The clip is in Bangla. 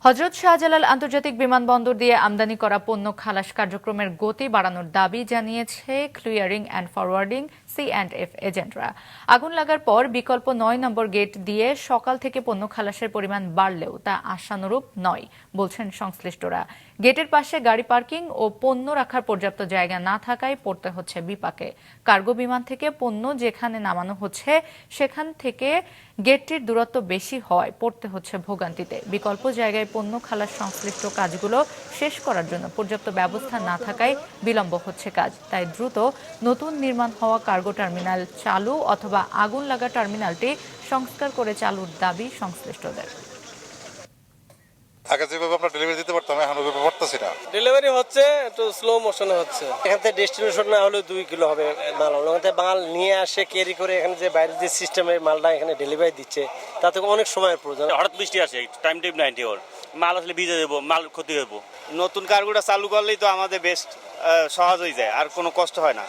হযরত শাহজালাল আন্তর্জাতিক বিমানবন্দর দিয়ে আমদানি করা পণ্য খালাস কার্যক্রমের গতি বাড়ানোর দাবি জানিয়েছে ক্লিয়ারিং অ্যান্ড ফরওয়ার্ডিং সি&এফ এজেন্টরা। আগুন লাগার পর বিকল্প ৯ নম্বর গেট দিয়ে সকাল থেকে পণ্য খালাসের পরিমাণ বাড়লেও তা আশানুরূপ নয় বলছেন সংশ্লিষ্টরা। গেটের পাশে গাড়ি পার্কিং ও পণ্য রাখার পর্যাপ্ত জায়গা না থাকায় পড়তে হচ্ছে বিপাকে। কার্গো বিমান থেকে পণ্য যেখানে নামানো হচ্ছে সেখান থেকে গেটটির দূরত্ব বেশি হওয়ায় পড়তে হচ্ছে ভোগান্তিতে। বিকল্প জায়গায় পণ্য খালাস সংশ্লিষ্ট কাজগুলো শেষ করার জন্য পর্যাপ্ত ব্যবস্থা না থাকায় বিলম্ব হচ্ছে কাজ। তাই দ্রুত নতুন নির্মাণ হওয়া কার্গো টার্মিনাল চালু অথবা আগুন লাগা টার্মিনালটি সংস্কার করে চালুর দাবি সংশ্লিষ্টদের। আগে যেভাবে আমরা ডেলিভারি দিতে পারতাম এখন ওইভাবে পারতেছি না। ডেলিভারি হচ্ছে একটু স্লো মোশনে হচ্ছে। এখান থেকে ডেস্টিনেশন না হলে 2 কিলো হবে মাল। ওখান থেকে মাল নিয়ে আসে ক্যারি করে এখানে যে বাইরের যে সিস্টেমের মালটা এখানে ডেলিভারি দিচ্ছে তাতে অনেক সময়ের প্রয়োজন। হঠাৎ বৃষ্টি আসে, টাইম টেপ নাই ওর মাল আসলে ভিজে দেবো, মাল ক্ষতি হইব। নতুন কার্গোটা চালু করলেই তো আমাদের বেস্ট সহজ হয়ে যায়, আর কোনো কষ্ট হয় না।